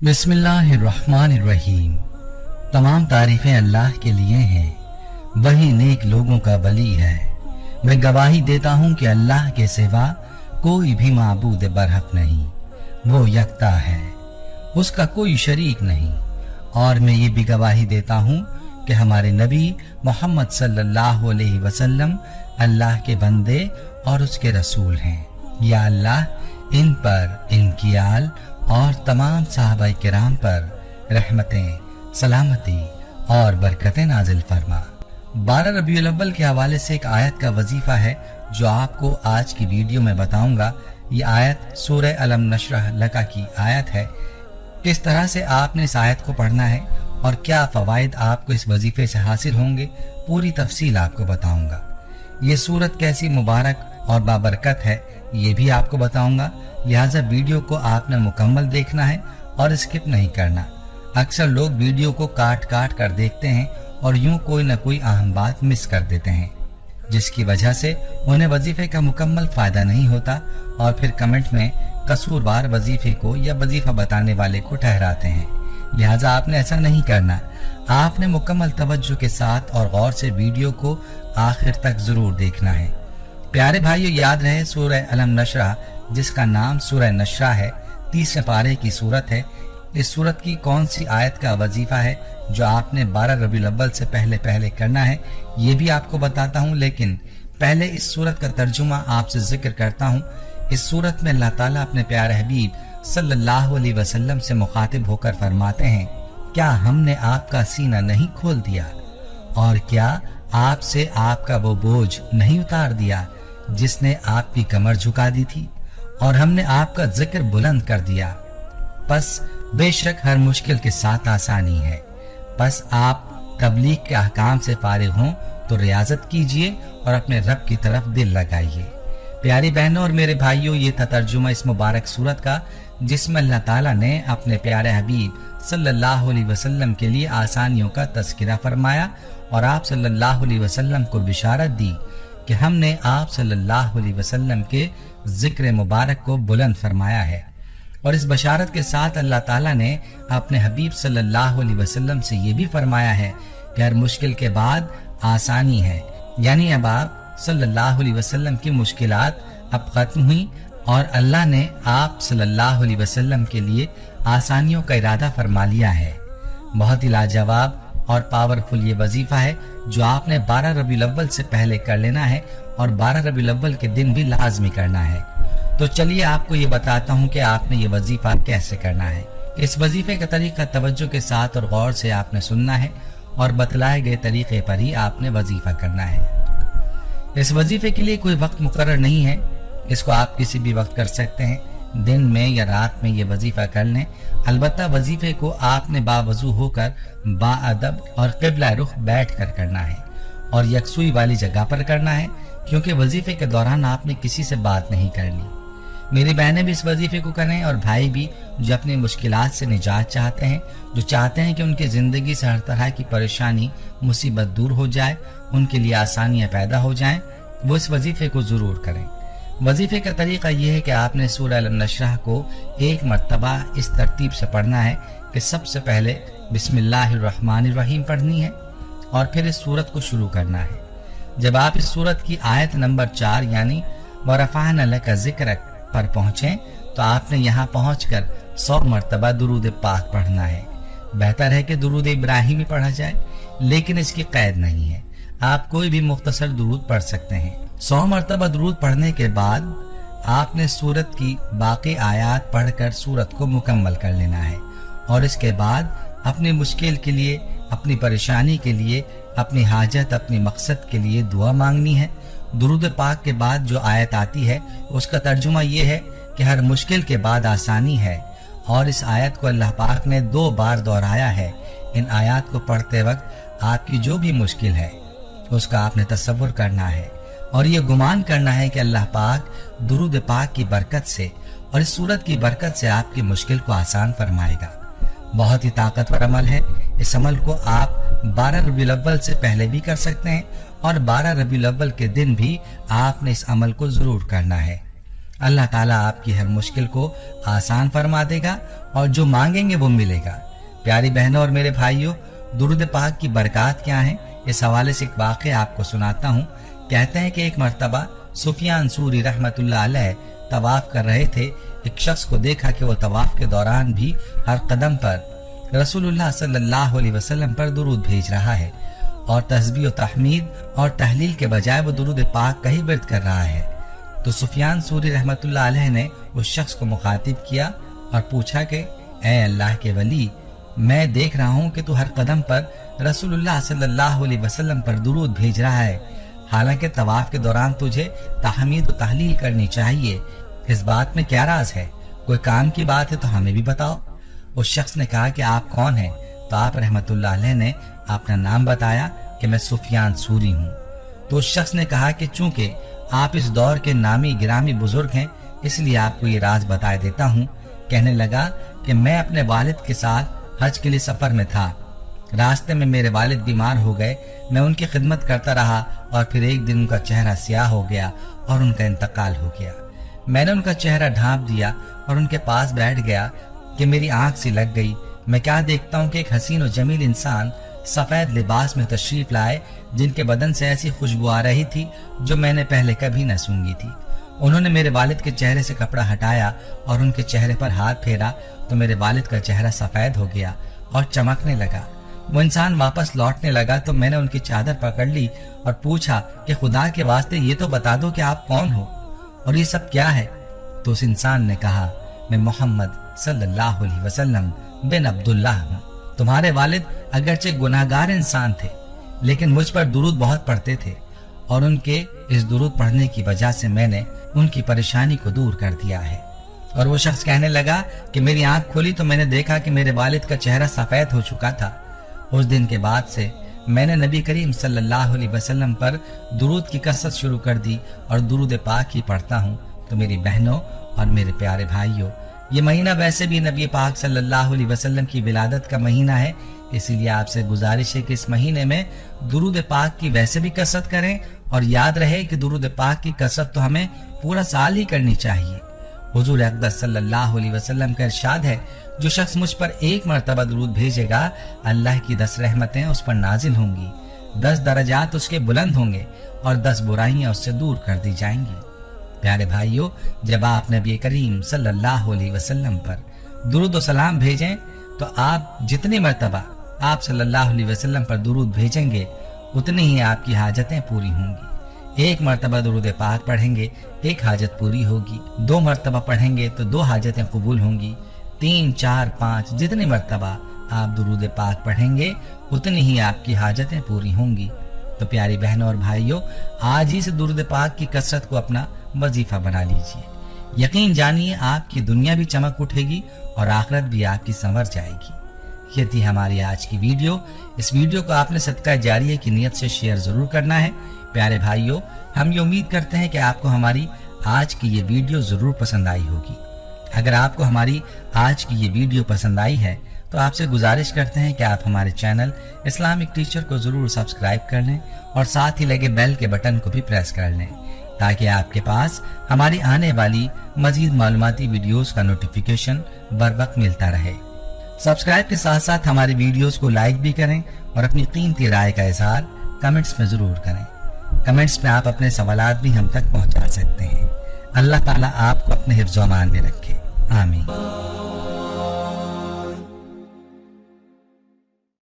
बिस्मिल्लाहिर्रहमानिर्रहीम। तमाम तारीफें अल्लाह के लिए हैं, वही नेक लोगों का वली है। मैं गवाही देता हूँ कि अल्लाह के सिवा कोई भी माबूद बरहक नहीं, वो यकता है, उसका कोई शरीक नहीं। और मैं ये भी गवाही देता हूँ कि हमारे नबी मोहम्मद सल्लल्लाहु अलैहि वसल्लम अल्लाह के बंदे और उसके रसूल हैं। या अल्लाह इन पर, इनकी आल और तमाम सहाबा किराम पर रहमतें, सलामती और बरकतें नाजिल फरमा। 12 रबीउल अव्वल के हवाले से एक आयत का वजीफा है जो आपको आज की वीडियो में बताऊंगा। ये आयत सूरह अलम नशरह लका की आयत है। किस तरह से आपने इस आयत को पढ़ना है और क्या फवाइद आपको इस वजीफे से हासिल होंगे, पूरी तफसील आपको बताऊंगा। ये सूरत कैसी मुबारक और बाबरकत है ये भी आपको बताऊंगा। लिहाजा वीडियो को आपने मुकम्मल देखना है और स्किप नहीं करना। अक्सर लोग वीडियो को काट काट कर देखते हैं और यूं कोई न कोई अहम बात मिस कर देते हैं, जिसकी वजह से उन्हें वजीफे का मुकम्मल फायदा नहीं होता और फिर कमेंट में कसूरवार वजीफे को या वजीफा बताने वाले को ठहराते हैं। लिहाजा आपने ऐसा नहीं करना। आपने मुकम्मल तवज्जो के साथ और गौर से वीडियो को आखिर तक जरूर देखना है। प्यारे भाइयों, याद रहे सूरह अलम नशरा, जिसका नाम सूरह नशरा है, 30वें पारे की सूरत है। इस सूरत की कौन सी आयत का वजीफा है जो आपने 12 रबीउल अव्वल से पहले करना है ये भी आपको बताता हूँ, लेकिन पहले इस सूरत का तर्जुमा आपसे जिक्र करता हूँ। इस सूरत में अल्लाह ताला अपने प्यारे हबीब सल्लल्लाहु अलैहि वसल्लम से मुखातिब होकर फरमाते हैं, क्या हमने आपका सीना नहीं खोल दिया और क्या आपसे आपका वो बोझ नहीं उतार दिया जिसने आपकी कमर झुका दी थी, और हमने आपका जिक्र बुलंद कर दिया। बस बेशक हर मुश्किल के साथ आसानी है। बस आप तबलीग के अहकाम से फारिग हों तो रियाजत कीजिए और अपने रब की तरफ दिल लगाइए। प्यारी बहनों और मेरे भाइयों, ये था तर्जुमा इस मुबारक सूरत का, जिसमें अल्लाह ताला ने अपने प्यारे हबीब सल्लल्लाहु अलैहि वसल्लम के लिए आसानियों का तज़किरा फरमाया और आप सल्लल्लाहु अलैहि वसल्लम को बिशारत दी कि हमने आप सल्लल्लाहु अलैहि वसल्लम के जिक्र मुबारक को बुलंद फरमाया है। और इस बशारत के साथ अल्लाह ताला ने अपने हबीब सल्लल्लाहु अलैहि वसल्लम से ये भी फरमाया है कि हर मुश्किल के बाद आसानी है। यानी अब आप सल्लल्लाहु अलैहि वसल्लम की मुश्किलात अब खत्म हुई और अल्लाह ने आप सल्लल्लाहु अलैहि वसल्लम के लिए आसानियों का इरादा फरमा लिया है। बहुत ही लाजवाब और पावरफुल ये वजीफा है जो आपने 12 रबीउल अव्वल से पहले कर लेना है और 12 रबीउल अव्वल के दिन भी लाजमी करना है। तो चलिए आपको ये बताता हूँ कि आपने ये वजीफा कैसे करना है। इस वजीफे का तरीका तवज्जो के साथ और गौर से आपने सुनना है और बतलाए गए तरीके पर ही आपने वजीफा करना है। इस वजीफे के लिए कोई वक्त मुकर्रर नहीं है, इसको आप किसी भी वक्त कर सकते हैं, दिन में या रात में ये वजीफा कर लें। अलबत्ता वजीफे को आपने बावजू होकर बाअदब और क़िबला रुख बैठ कर करना है और यकसुई वाली जगह पर करना है, क्योंकि वजीफे के दौरान आपने किसी से बात नहीं करनी। मेरी बहनें भी इस वजीफे को करें और भाई भी जो अपनी मुश्किलात से निजात चाहते हैं, जो चाहते हैं कि उनकी जिंदगी से हर तरह की परेशानी मुसीबत दूर हो जाए, उनके लिए आसानियां पैदा हो जाएं, वो इस वजीफे को जरूर करें। वजीफे का तरीका यह है कि आपने सूरह अलम नशरह को एक मर्तबा इस तरतीब से पढ़ना है कि सबसे पहले बिस्मिल्लाहिर्रहमानिर्रहीम पढ़नी है और फिर इस सूरत को शुरू करना है। जब आप इस सूरत की आयत नंबर 4 यानी वरफ़अना लका ज़िक्रक पर पहुंचे तो आपने यहाँ पहुंचकर 100 मर्तबा दुरूद पाक पढ़ना है। बेहतर है कि दुरूद इब्राहिमी पढ़ा जाए, लेकिन इसकी कैद नहीं है, आप कोई भी मुख्तसर दुरूद पढ़ सकते हैं। 100 मर्तबा दुरूद पढ़ने के बाद आपने सूरत की बाकी आयात पढ़कर सूरत को मुकम्मल कर लेना है और इसके बाद अपनी मुश्किल के लिए, अपनी परेशानी के लिए, अपनी हाजत, अपनी मकसद के लिए दुआ मांगनी है। दुरूद पाक के बाद जो आयत आती है उसका तर्जुमा ये है कि हर मुश्किल के बाद आसानी है, और इस आयत को अल्लाह पाक ने 2 बार दोहराया है। इन आयत को पढ़ते वक्त आपकी जो भी मुश्किल है उसका आपने तसव्वुर करना है और ये गुमान करना है कि अल्लाह पाक दुरूद पाक की बरकत से और इस सूरत की बरकत से आपकी मुश्किल को आसान फरमाएगा। बहुत ही ताकतवर अमल है। इस अमल को आप 12 रबीउल अव्वल से पहले भी कर सकते हैं और 12 रबीउल अव्वल के दिन भी आपने इस अमल को जरूर करना है। अल्लाह ताला आपकी हर मुश्किल को आसान फरमा देगा और जो मांगेंगे वो मिलेगा। प्यारी बहनों और मेरे भाइयों, दुरूद पाक की बरकत क्या है, इस हवाले से एक वाक़या आपको सुनाता हूँ। कहते हैं कि एक मर्तबा सुफियान सूरी रहमतुल्लाह अलैह तवाफ कर रहे थे। एक शख्स को देखा कि वो तवाफ के दौरान भी हर कदम पर रसूलुल्लाह सल्लल्लाहु अलैहि वसल्लम पर दुरूद भेज रहा है और तस्बीह और तहमीद और तहलील के बजाय वो दुरूद पाक का ही विर्द कर रहा है। तो सुफियान सूरी रहमतुल्लाह अलैह ने उस शख्स को मुखातिब किया और पूछा कि ऐ अल्लाह के वली, मैं देख रहा हूँ कि तू हर कदम पर रसूलुल्लाह सल्लल्लाहु अलैहि वसल्लम पर दुरूद भेज रहा है, हालांकि तवाफ के दौरान तुझे तहमीद और तहलील करनी चाहिए। इस बात में क्या राज है? कोई काम की बात है तो हमें भी बताओ। उस शख्स ने कहा कि आप कौन हैं? तो आप रहमतुल्लाह अलैह ने अपना नाम बताया कि मैं सुफियान सूरी हूँ। तो उस शख्स ने कहा कि चूंकि आप इस दौर के नामी गिरामी बुजुर्ग हैं, इसलिए आपको ये राज बता देता हूँ। कहने लगा कि मैं अपने वालिद के साथ हज के लिए सफर में था। रास्ते में मेरे वालिद बीमार हो गए। मैं उनकी खिदमत करता रहा और फिर एक दिन उनका चेहरा स्याह हो गया और उनका इंतकाल हो गया। मैंने उनका चेहरा ढांप दिया और उनके पास बैठ गया कि मेरी आंख सी लग गई। मैं क्या देखता हूँ कि एक हसीन और जमील इंसान सफेद लिबास में तशरीफ लाए, जिनके बदन से ऐसी खुशबू आ रही थी जो मैंने पहले कभी न सूंघी थी। उन्होंने मेरे वालिद के चेहरे से कपड़ा हटाया और उनके चेहरे पर हाथ फेरा तो मेरे वालिद का चेहरा सफेद हो गया और चमकने लगा। वो इंसान वापस लौटने लगा तो मैंने उनकी चादर पकड़ ली और पूछा कि खुदा के वास्ते ये तो बता दो कि आप कौन हो और ये सब क्या है? तो उस इंसान ने कहा, मैं मोहम्मद सल्लल्लाहु अलैहि वसल्लम बिन अब्दुल्लाह हूँ। तुम्हारे वालिद अगरचे गुनाहगार इंसान थे, लेकिन मुझ पर दुरूद बहुत पढ़ते थे और उनके इस दुरूद पढ़ने की वजह से मैंने उनकी परेशानी को दूर कर दिया है। और वो शख्स कहने लगा कि मेरी आंख खुली तो मैंने देखा कि मेरे वालिद का चेहरा सफेद हो चुका था। उस दिन के बाद से मैंने नबी करीम सल्लल्लाहु अलैहि वसल्लम पर दुरूद की कसरत शुरू कर दी और दुरूद पाक ही पढ़ता हूँ। तो मेरी बहनों और मेरे प्यारे भाइयों, ये महीना वैसे भी नबी पाक सल्लल्लाहु अलैहि वसल्लम की विलादत का महीना है, इसीलिए आपसे गुजारिश है कि इस महीने में दुरूद पाक की वैसे भी कसरत करें और याद रहे कि दुरूद पाक की कसरत तो हमें पूरा साल ही करनी चाहिए। हुजूर अक़दस सल्लल्लाहु अलैहि वसल्लम का इरशाद है, जो शख्स मुझ पर एक मर्तबा दुरूद भेजेगा, अल्लाह की 10 रहमतें उस पर नाजिल होंगी, 10 दरजात उसके बुलंद होंगे और 10 बुराइयां उससे दूर कर दी जाएंगी। प्यारे भाइयों, जब आप नबी करीम सल्लल्लाहु अलैहि वसल्लम पर दुरूद और सलाम भेजें तो आप जितनी मर्तबा आप सल्लल्लाहु अलैहि वसल्लम पर दुरूद भेजेंगे, उतनी ही आपकी हाजतें पूरी होंगी। एक मर्तबा दुरूद पाक पढ़ेंगे, एक हाजत पूरी होगी। 2 मर्तबा पढ़ेंगे तो 2 हाजतें कबूल होंगी। 3, 4, 5 जितनी मर्तबा आप दुरूद पाक पढ़ेंगे, उतनी ही आपकी हाजतें पूरी होंगी। तो प्यारी बहनों और भाइयों, आज ही से दुरूद पाक की कसरत को अपना वजीफा बना लीजिए। यकीन जानिए आपकी दुनिया भी चमक उठेगी और आखिरत भी आपकी संवर जाएगी। ये थी हमारी आज की वीडियो। इस वीडियो को आपने सदका जारिया की नियत से शेयर जरूर करना है। प्यारे भाइयों, हम ये उम्मीद करते हैं कि आपको हमारी आज की ये वीडियो जरूर पसंद आई होगी। अगर आपको हमारी आज की ये वीडियो पसंद आई है तो आपसे गुजारिश करते हैं कि आप हमारे चैनल इस्लामिक टीचर को जरूर सब्सक्राइब कर लें और साथ ही लगे बेल के बटन को भी प्रेस कर लें, ताकि आपके पास हमारी आने वाली मजीद मालूमाती वीडियोस का नोटिफिकेशन बर वक्त मिलता रहे। सब्सक्राइब के साथ साथ हमारी वीडियोस को लाइक भी करें और अपनी कीमती राय का इजहार कमेंट्स में जरूर करें। कमेंट्स में आप अपने सवालात भी हम तक पहुंचा सकते हैं। अल्लाह ताला आपको अपने हिफ्ज़-ओ-अमान में रखे। आमीन।